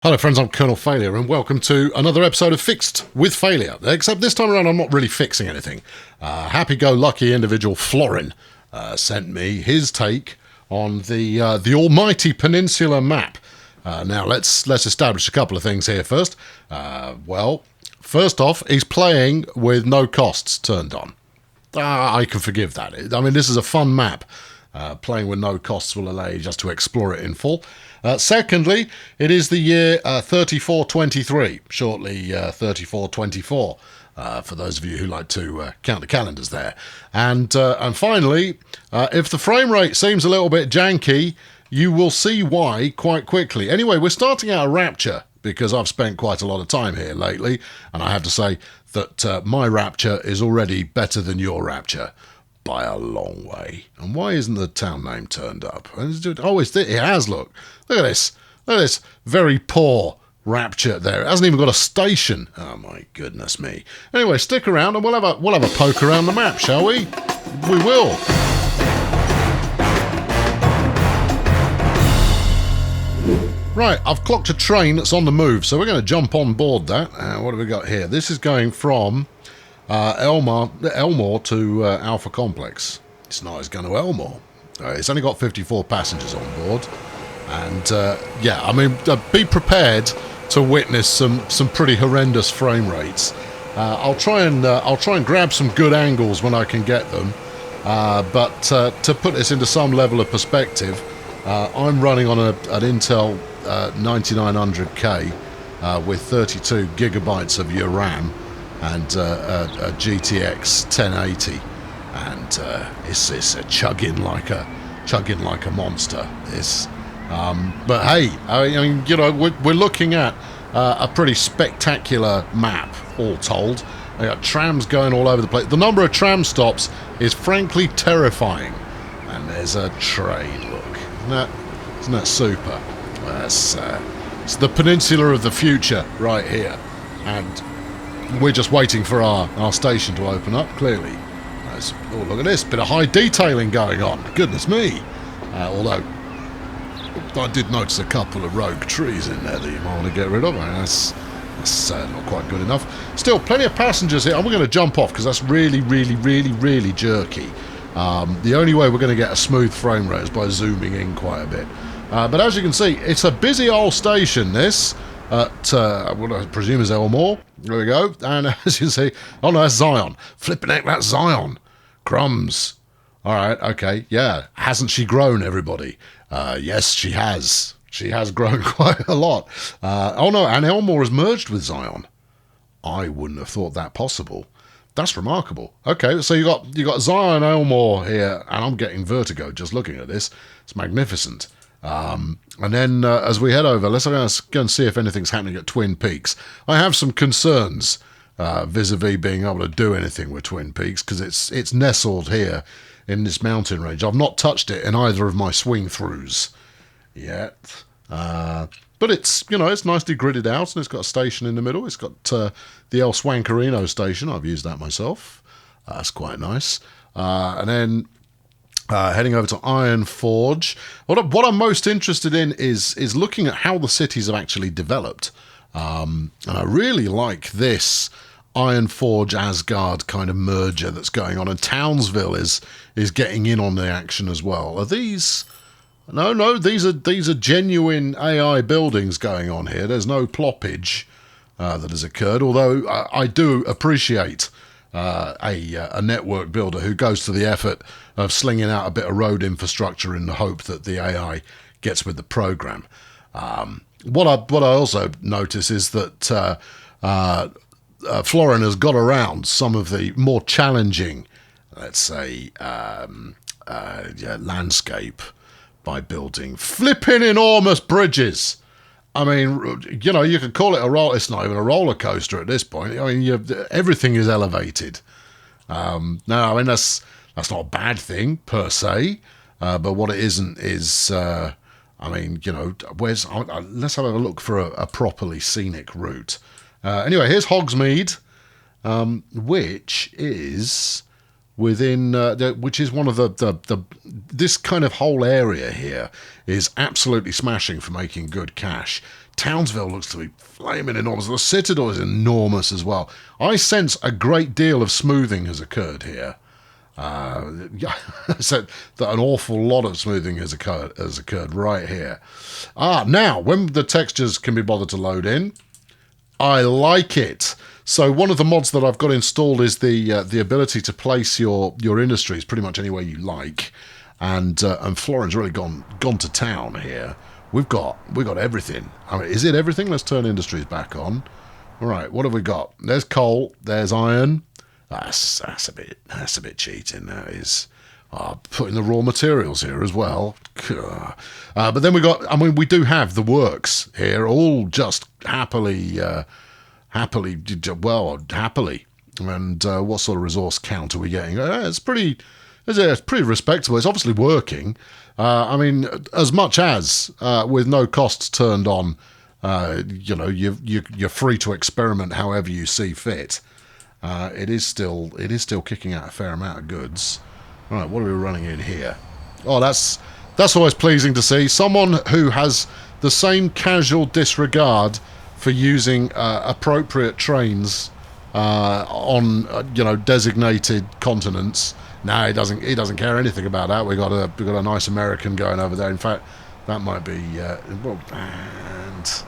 Hello friends, I'm Colonel Failure and welcome to another episode of Fixed with Failure. Except this time around I'm not really fixing anything. Happy-go-lucky individual Florin sent me his take on the almighty Peninsula map. Now let's establish a couple of things here first. Well, first off, he's playing with no costs turned on. I can forgive that. I mean, this is a fun map. Playing with no costs will allow you just to explore it in full. Secondly, it is the year 3423, shortly 3424, for those of you who like to count the calendars there. And finally, if the frame rate seems a little bit janky, you will see why quite quickly. Anyway, we're starting out a Rapture, because I've spent quite a lot of time here lately, and I have to say that my Rapture is already better than your Rapture. By a long way. And why isn't the town name turned up? Oh, it has, look. Look at this. Look at this very poor Rapture there. It hasn't even got a station. Oh, my goodness me. Anyway, stick around and we'll have a poke around the map, shall we? We will. Right, I've clocked a train that's on the move, so we're going to jump on board that. What have we got here? This is going from Elmore to Alpha Complex. It's not as going to Elmore. It's only got 54 passengers on board, and yeah, I mean, be prepared to witness some pretty horrendous frame rates. I'll try and grab some good angles when I can get them, but to put this into some level of perspective, I'm running on an Intel 9900K with 32 gigabytes of your RAM. And a GTX 1080, and it's a chugging like a monster. But hey, I mean, you know, we're looking at a pretty spectacular map, all told. They got trams going all over the place. The number of tram stops is frankly terrifying. And there's a train. Look, isn't that super? It's the peninsula of the future right here, and we're just waiting for our station to open up, clearly. Oh, look at this. Bit of high detailing going on. Goodness me. Although, I did notice a couple of rogue trees in there that you might want to get rid of. That's not quite good enough. Still, plenty of passengers here. And we're going to jump off because that's really, really, really, really jerky. The only way we're going to get a smooth frame rate is by zooming in quite a bit. But as you can see, it's a busy old station, this. At what I presume is Elmore. There we go. And as you can see, oh no, that's Zion. Flipping heck, that's Zion. Crumbs. All right, okay, yeah. Hasn't she grown, everybody? Yes, she has. She has grown quite a lot. Oh no, and Elmore has merged with Zion. I wouldn't have thought that possible. That's remarkable. Okay, so you got Zion Elmore here, and I'm getting vertigo just looking at this. It's magnificent. And then as we head over, let's go and see if anything's happening at Twin Peaks. I have some concerns vis-a-vis being able to do anything with Twin Peaks because it's nestled here in this mountain range. I've not touched it in either of my swing-throughs yet. But it's, you know, it's nicely gridded out and it's got a station in the middle. It's got the El Swankarino station. I've used that myself. That's quite nice. And then heading over to Iron Forge. What I'm most interested in is looking at how the cities have actually developed. And I really like this Iron Forge Asgard kind of merger that's going on. And Townsville is getting in on the action as well. Are these... No, these are genuine AI buildings going on here. There's no ploppage that has occurred, although I do appreciate a network builder who goes to the effort of slinging out a bit of road infrastructure in the hope that the AI gets with the program. What I also notice is that Florin has got around some of the more challenging, let's say, landscape by building flipping enormous bridges. I mean, you know, you could call it it's not even a roller coaster at this point. I mean, everything is elevated. No, I mean, that's not a bad thing per se, but what it isn't is, I mean, you know, let's have a look for a properly scenic route. Anyway, here's Hogsmeade, which is within, which is one of this kind of whole area here is absolutely smashing for making good cash. Townsville looks to be flaming enormous. The Citadel is enormous as well. I sense a great deal of smoothing has occurred here. So that an awful lot of smoothing has occurred right here. Now, when the textures can be bothered to load in, I like it. So one of the mods that I've got installed is the ability to place your industries pretty much anywhere you like, and Florin's really gone to town here. We've got everything. I mean, is it everything? Let's turn industries back on. All right, what have we got? There's coal. There's iron. That's a bit cheating. That is. Putting the raw materials here as well. But then we got. I mean, we do have the works here, all just happily. And what sort of resource count are we getting? It's pretty respectable. It's obviously working. I mean, as much as with no costs turned on, you're free to experiment however you see fit. It is still kicking out a fair amount of goods. All right, what are we running in here? Oh, that's always pleasing to see. Someone who has the same casual disregard for using appropriate trains on designated continents. No, he doesn't care anything about that. We got a nice American going over there. In fact, that might be and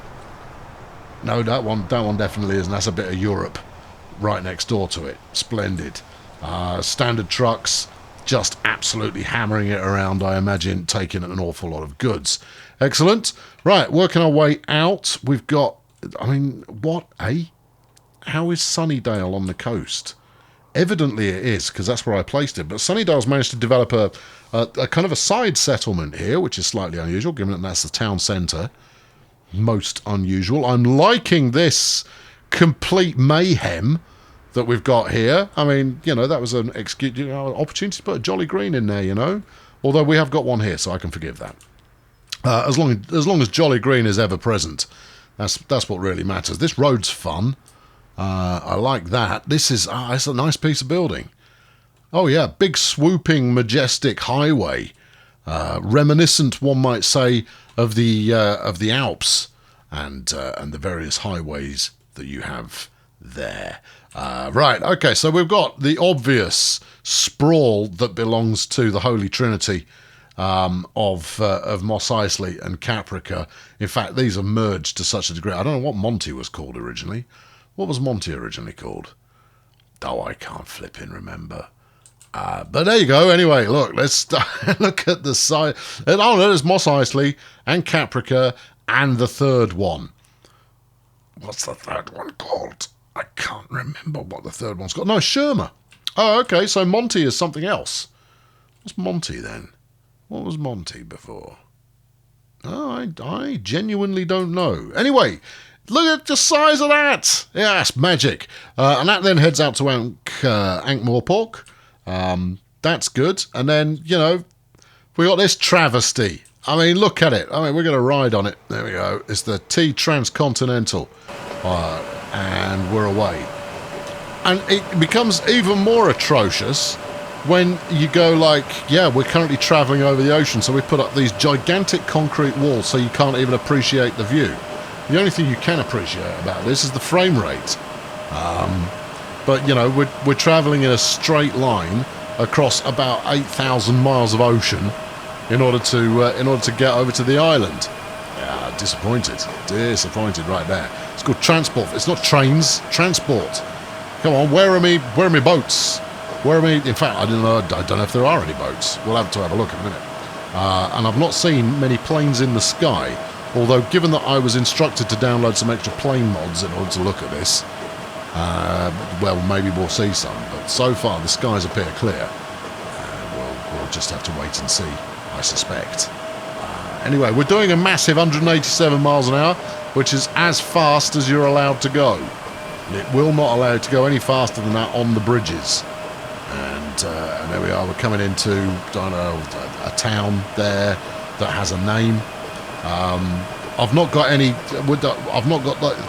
no, that one definitely isn't. That's a bit of Europe right next door to it. Splendid. Standard trucks, just absolutely hammering it around, I imagine, taking an awful lot of goods. Excellent. Right, working our way out. We've got, I mean, what, eh? How is Sunnydale on the coast? Evidently it is, because that's where I placed it. But Sunnydale's managed to develop a kind of a side settlement here, which is slightly unusual, given that that's the town centre. Most unusual. I'm liking this complete mayhem that we've got here. I mean, that was an excuse, opportunity to put a Jolly Green in there, Although we have got one here, so I can forgive that. As long as Jolly Green is ever present, that's what really matters. This road's fun. I like that. This is it's a nice piece of building. Oh yeah, big swooping majestic highway, reminiscent, one might say, of the Alps and the various highways that you have there. Right, okay, so we've got the obvious sprawl that belongs to the Holy Trinity of Mos Eisley and Caprica. In fact, these are merged to such a degree. I don't know what Monty was called originally. What was Monty originally called? Oh, I can't flipping remember. But there you go. Anyway, look, let's look at the side. Oh, there's Mos Eisley and Caprica and the third one. What's the third one called? I can't remember what the third one's called. No, Sherma. Oh, okay, so Monty is something else. What's Monty then? What was Monty before? Oh, I genuinely don't know. Anyway, look at the size of that. Yes, magic. And that then heads out to Ankh-Morpork. That's good. And then, we got this travesty. I mean, look at it. I mean, we're going to ride on it. There we go. It's the T Transcontinental. And we're away. And it becomes even more atrocious when you go we're currently travelling over the ocean, so we put up these gigantic concrete walls so you can't even appreciate the view. The only thing you can appreciate about this is the frame rate. But, we're travelling in a straight line across about 8,000 miles of ocean in order to get over to the island. Yeah, disappointed right there. It's called transport. It's not trains, transport. Come on, where are me boats? In fact, I don't know if there are any boats. We'll have to have a look in a minute. And I've not seen many planes in the sky, although given that I was instructed to download some extra plane mods in order to look at this, well, maybe we'll see some. But so far, the skies appear clear. We'll just have to wait and see, I suspect. Anyway, we're doing a massive 187 miles an hour, which is as fast as you're allowed to go. It will not allow you to go any faster than that on the bridges. And there we are. We're coming into, a town there that has a name. I've not got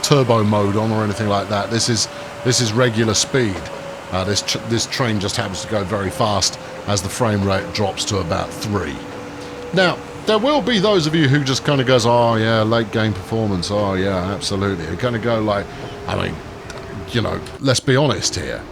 turbo mode on or anything like that. This is regular speed. This train just happens to go very fast as the frame rate drops to about 3. Now, there will be those of you who just kind of goes, oh yeah, late game performance, oh yeah, absolutely. And kind of go like, I mean, you know, let's be honest here.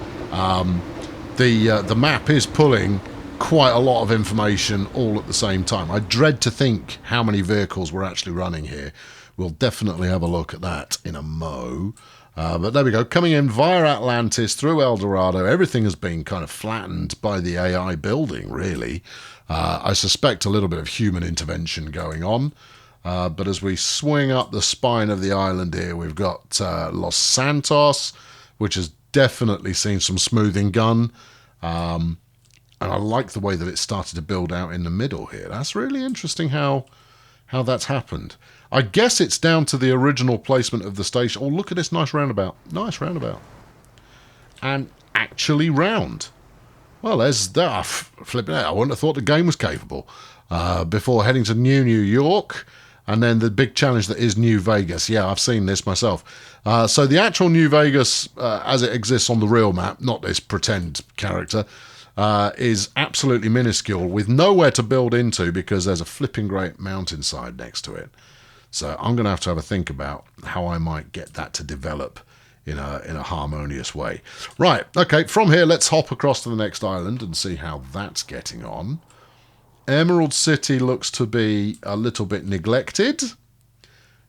The map is pulling quite a lot of information all at the same time. I dread to think how many vehicles we're actually running here. We'll definitely have a look at that in a mo. But there we go. Coming in via Atlantis, through El Dorado, everything has been kind of flattened by the AI building, really. I suspect a little bit of human intervention going on. But as we swing up the spine of the island here, we've got Los Santos, which has definitely seen some smoothing gun. And I like the way that it started to build out in the middle here. That's really interesting how that's happened. I guess it's down to the original placement of the station. Oh, look at this nice roundabout. Nice roundabout. And actually round. Well, there's that. Flipping out. I wouldn't have thought the game was capable. Before heading to New York, and then the big challenge that is New Vegas. Yeah, I've seen this myself. So the actual New Vegas, as it exists on the real map, not this pretend character, is absolutely minuscule with nowhere to build into because there's a flipping great mountainside next to it. So I'm going to have a think about how I might get that to develop in a harmonious way. Right, okay, from here let's hop across to the next island and see how that's getting on. Emerald City looks to be a little bit neglected.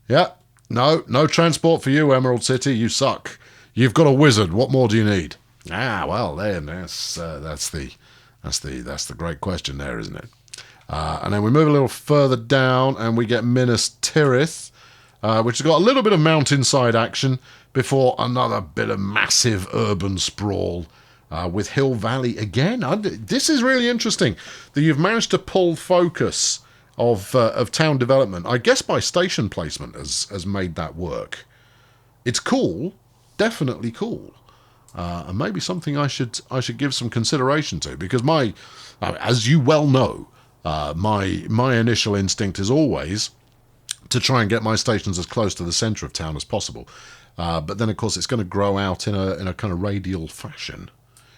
Yeah, no transport for you, Emerald City. You suck. You've got a wizard. What more do you need? Ah, well, then that's the great question there, isn't it? And then we move a little further down, and we get Minas Tirith, which has got a little bit of mountainside action before another bit of massive urban sprawl. With Hill Valley again. This is really interesting that you've managed to pull focus of town development. I guess by station placement has made that work. It's cool, definitely cool, and maybe something I should give some consideration to, because as you well know, my initial instinct is always to try and get my stations as close to the centre of town as possible. But then of course it's going to grow out in a kind of radial fashion.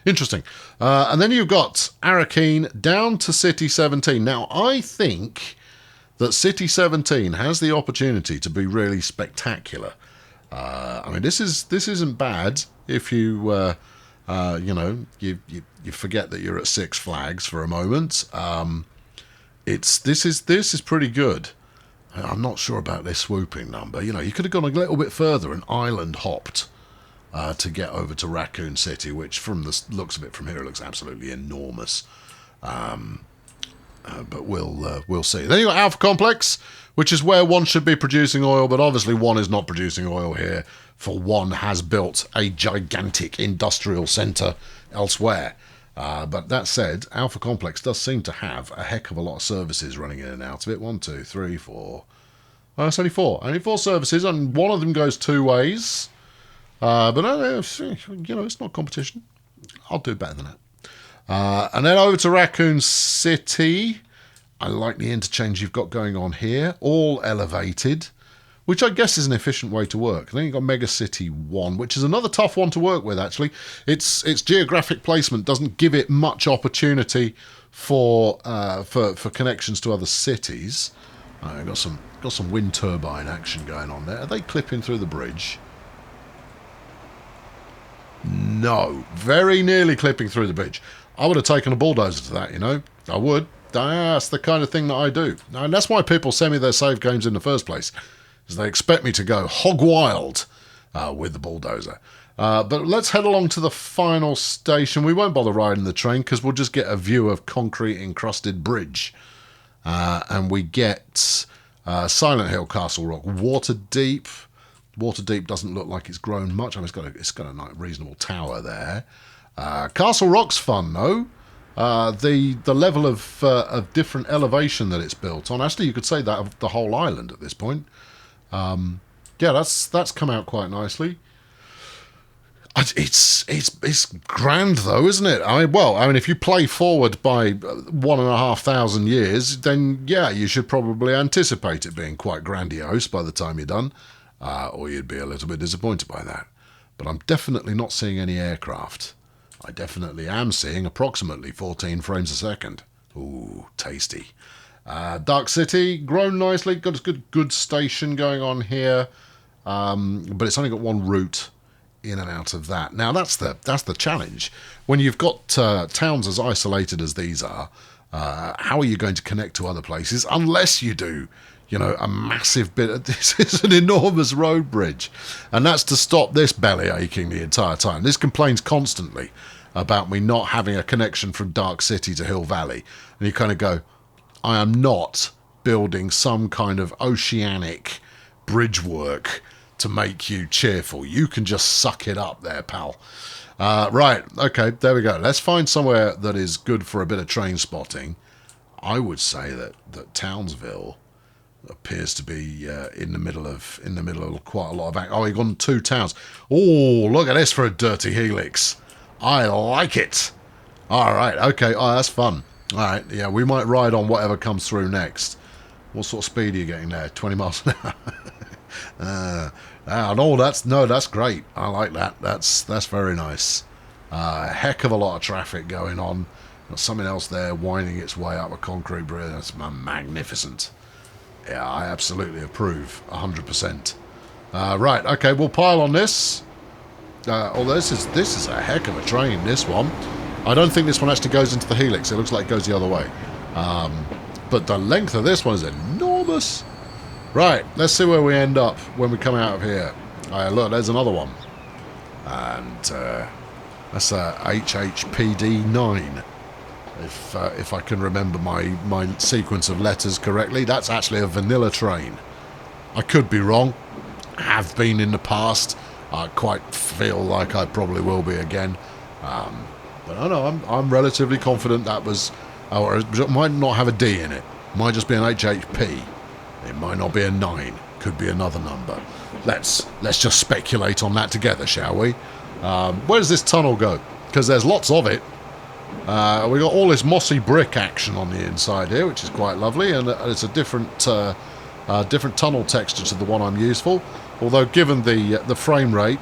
Interesting. And then you've got Arakeen down to City 17. Now, I think that City 17 has the opportunity to be really spectacular. I mean, this isn't bad if you forget that you're at Six Flags for a moment. This is pretty good. I'm not sure about this swooping number. You know, you could have gone a little bit further and island hopped. To get over to Raccoon City, which from the looks of it from here, it looks absolutely enormous. But we'll see. Then you've got Alpha Complex, which is where one should be producing oil, but obviously one is not producing oil here, for one has built a gigantic industrial centre elsewhere. But that said, Alpha Complex does seem to have a heck of a lot of services running in and out of it. 1, 2, 3, 4. Oh, it's only 4. Only 4 services, and one of them goes 2 ways. But it's not competition. I'll do better than that. And then over to Raccoon City. I like the interchange you've got going on here. All elevated, which I guess is an efficient way to work. And then you've got Mega City 1, which is another tough one to work with, actually. Its geographic placement doesn't give it much opportunity for connections to other cities. Got some wind turbine action going on there. Are they clipping through the bridge? No, very nearly clipping through the bridge. I would have taken a bulldozer to that, you know. I would. That's the kind of thing that I do. And that's why people send me their save games in the first place, is they expect me to go hog wild with the bulldozer. But let's head along to the final station. We won't bother riding the train because we'll just get a view of concrete encrusted bridge. And we get Silent Hill, Castle Rock, Waterdeep. Waterdeep doesn't look like it's grown much. I mean, it's got a nice, reasonable tower there. Castle Rock's fun though. The level of different elevation that it's built on. Actually, you could say that of the whole island at this point. Yeah, that's come out quite nicely. It's grand though, isn't it? I mean, if you play forward by 1,500 years, then yeah, you should probably anticipate it being quite grandiose by the time you're done. Or you'd be a little bit disappointed by that. But I'm definitely not seeing any aircraft. I definitely am seeing approximately 14 frames a second. Ooh, tasty. Dark City, grown nicely, got a good station going on here, but it's only got one route in and out of that. Now that's the challenge. When you've got towns as isolated as these are, how are you going to connect to other places unless you do, a massive bit of this is an enormous road bridge, and that's to stop this belly aching the entire time. This complains constantly about me not having a connection from Dark City to Hill Valley, and you kind of go, I am not building some kind of oceanic bridge work to make you cheerful. You can just suck it up there, pal. Right, okay, there we go. Let's find somewhere that is good for a bit of train spotting. I would say that Townsville appears to be in the middle of quite a lot of oh, we've gone 2 towns. Oh, look at this for a dirty helix. I like it. All right, okay, oh, that's fun. All right, yeah, we might ride on whatever comes through next. What sort of speed are you getting there? 20 miles an hour. No, that's great. I like that. That's very nice. Heck of a lot of traffic going on. Got something else there winding its way up a concrete bridge. That's magnificent. Yeah, I absolutely approve. 100%. Right, okay, we'll pile on this. This is a heck of a train, this one. I don't think this one actually goes into the helix. It looks like it goes the other way. But the length of this one is enormous. Right, let's see where we end up when we come out of here. Look, there's another one. And that's a HHPD 9. If I can remember my sequence of letters correctly. That's actually a vanilla train. I could be wrong. Have been in the past. I quite feel like I probably will be again. But I know I'm relatively confident that was, or it might not have a D in it. Might just be an HHP. It might not be a 9. Could be another number. Let's just speculate on that together, shall we? Where does this tunnel go? Because there's lots of it. We got all this mossy brick action on the inside here, which is quite lovely, and it's a different tunnel texture to the one I'm used for. Although, given the frame rate,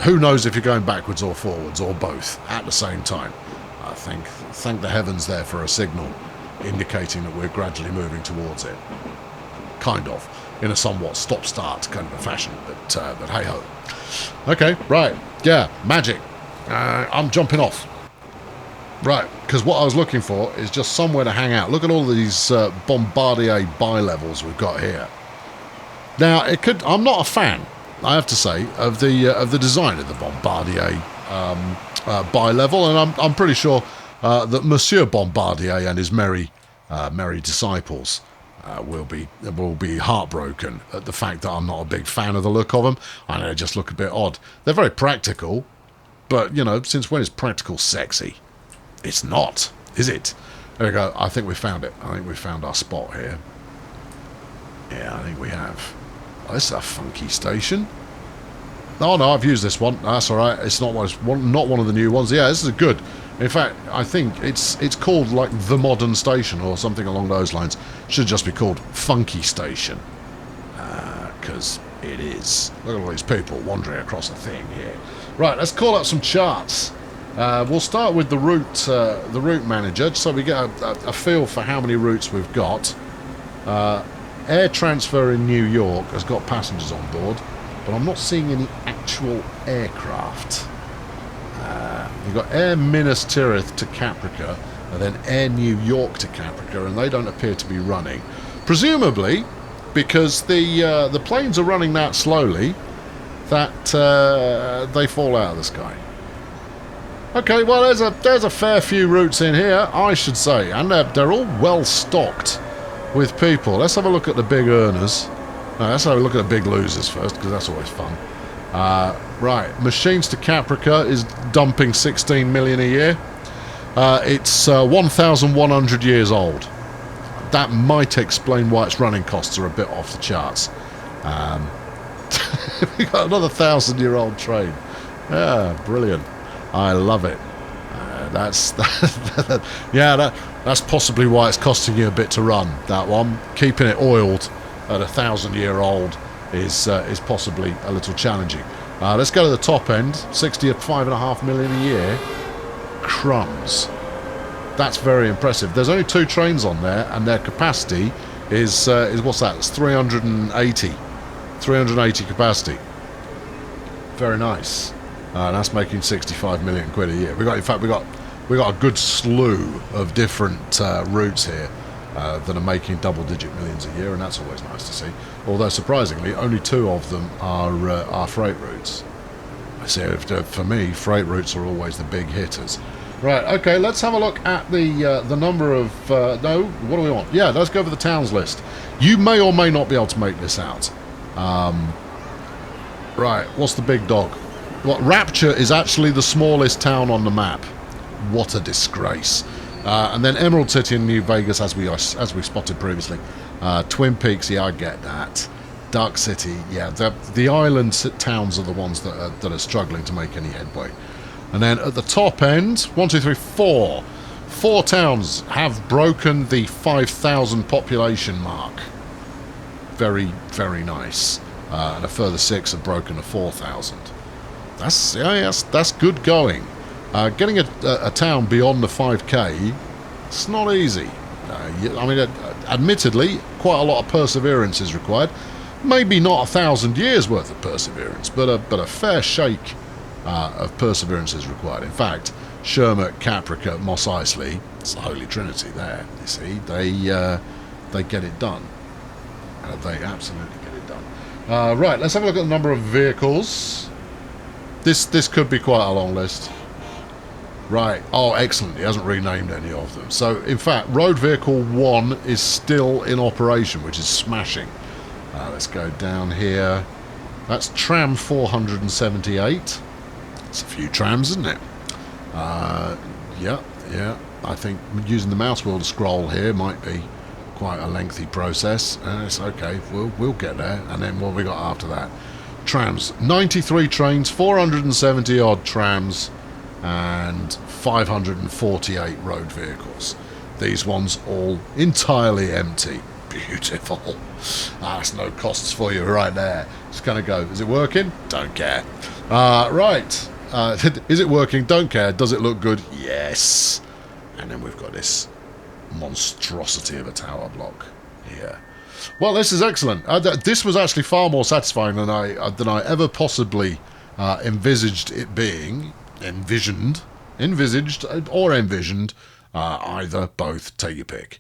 who knows if you're going backwards or forwards or both at the same time. I thank the heavens there for a signal indicating that we're gradually moving towards it. Kind of, in a somewhat stop-start kind of a fashion, but hey-ho. Okay, right, yeah, magic. I'm jumping off. Right, because what I was looking for is just somewhere to hang out. Look at all these Bombardier bi-levels we've got here. Now, I'm not a fan, I have to say, of the design of the Bombardier bi-level, and I'm pretty sure that Monsieur Bombardier and his merry disciples will be heartbroken at the fact that I'm not a big fan of the look of them. I know they just look a bit odd. They're very practical, but since when is practical sexy? It's not, is it? There we go. I think we found it. I think we found our spot here. Yeah, I think we have. Oh, this is a funky station. Oh no, I've used this one. That's all right. It's not one of the new ones. Yeah, this is good. In fact, I think it's called like the modern station or something along those lines. Should just be called Funky Station, because it is. Look at all these people wandering across the thing here. Right, let's call up some charts. We'll start with the route manager, so we get a feel for how many routes we've got. Air transfer in New York has got passengers on board, but I'm not seeing any actual aircraft. You've got Air Minas Tirith to Caprica, and then Air New York to Caprica, and they don't appear to be running. Presumably, because the planes are running that slowly, that they fall out of the sky. Okay, well, there's a fair few routes in here, I should say, and they're all well stocked with people. Let's have a look at the big earners. No, let's have a look at the big losers first, because that's always fun. Right, Machines to Caprica is dumping 16 million a year. It's 1,100 years old. That might explain why its running costs are a bit off the charts. We got another 1,000-year-old train. Yeah, brilliant. I love it. That's possibly why it's costing you a bit to run. That one, keeping it oiled at 1,000-year-old is possibly a little challenging. Let's go to the top end. 65.5 million a year. Crumbs. That's very impressive. There's only 2 trains on there, and their capacity is what's that? It's 380 capacity. Very nice. That's making 65 million quid a year. In fact, we got a good slew of different routes here that are making double-digit millions a year, and that's always nice to see. Although surprisingly, only 2 of them are freight routes. I see. For me, freight routes are always the big hitters. Right. Okay. Let's have a look at the number of. No. What do we want? Yeah. Let's go over the towns list. You may or may not be able to make this out. Right. What's the big dog? What, Rapture is actually the smallest town on the map. What a disgrace. And then Emerald City and New Vegas, as we spotted previously. Twin Peaks, yeah, I get that. Dark City, yeah. The island towns are the ones that are struggling to make any headway. And then at the top end, 1, 2, 3, 4. 4 towns have broken the 5,000 population mark. Very, very nice. And a further 6 have broken the 4,000. That's good going. Getting a town beyond the 5k, it's not easy. I mean, admittedly, quite a lot of perseverance is required. Maybe not 1,000 years worth of perseverance, but a fair shake of perseverance is required. In fact, Shermet, Caprica, Mos Eisley, it's the Holy Trinity there, you see, they get it done. They absolutely get it done. Right, let's have a look at the number of vehicles. This could be quite a long list. Right. Oh, excellent. He hasn't renamed any of them. So, in fact, Road Vehicle 1 is still in operation, which is smashing. Let's go down here. That's Tram 478. It's a few trams, isn't it? Yeah. I think using the mouse wheel to scroll here might be quite a lengthy process. It's okay. We'll get there. And then what have we got after that? Trams. 93 trains, 470 odd trams, and 548 road vehicles. These ones all entirely empty. Beautiful. That's no costs for you right there. Just kind of go, is it working? Don't care. Right. Is it working? Don't care. Does it look good? Yes. And then we've got this monstrosity of a tower block here. Well, this is excellent. This was actually far more satisfying than I ever possibly envisaged it being. Envisioned, either, both, take your pick.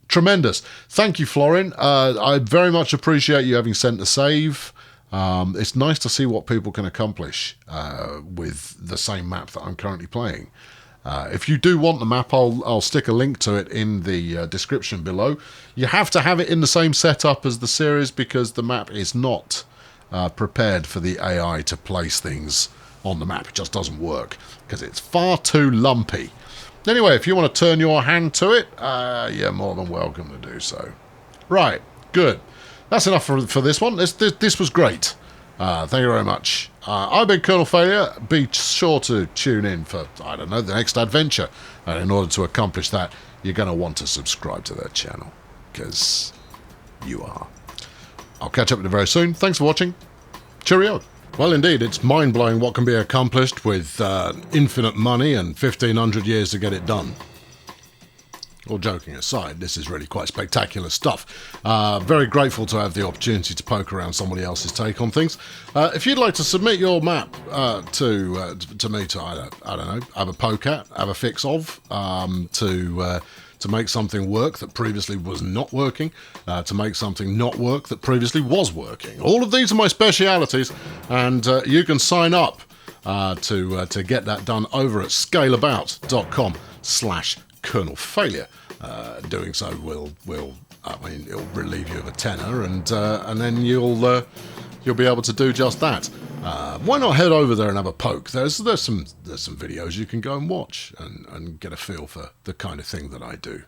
Tremendous. Thank you, Florin. I very much appreciate you having sent the save. It's nice to see what people can accomplish with the same map that I'm currently playing. If you do want the map, I'll stick a link to it in the description below. You have to have it in the same setup as the series because the map is not prepared for the AI to place things on the map. It just doesn't work because it's far too lumpy. Anyway, if you want to turn your hand to it, you're more than welcome to do so. Right, good. That's enough for this one. This was great. Thank you very much. I've been Colonel Failure. Be sure to tune in for, I don't know, the next adventure. And in order to accomplish that, you're going to want to subscribe to their channel. Because you are. I'll catch up with you very soon. Thanks for watching. Cheerio. Well, indeed, it's mind-blowing what can be accomplished with infinite money and 1,500 years to get it done. All joking aside, this is really quite spectacular stuff. Very grateful to have the opportunity to poke around somebody else's take on things. If you'd like to submit your map to me to, I don't know, have a poke at, have a fix of, to make something work that previously was not working, to make something not work that previously was working. All of these are my specialities, and you can sign up to get that done over at scaleabout.com/Colonel Failure. Doing so will it'll relieve you of a tenner, and then you'll be able to do just that. Why not head over there and have a poke? There's some videos you can go and watch and get a feel for the kind of thing that I do.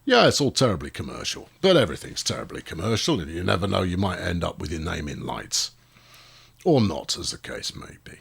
Yeah, it's all terribly commercial, but everything's terribly commercial, and you never know, you might end up with your name in lights. Or not, as the case may be.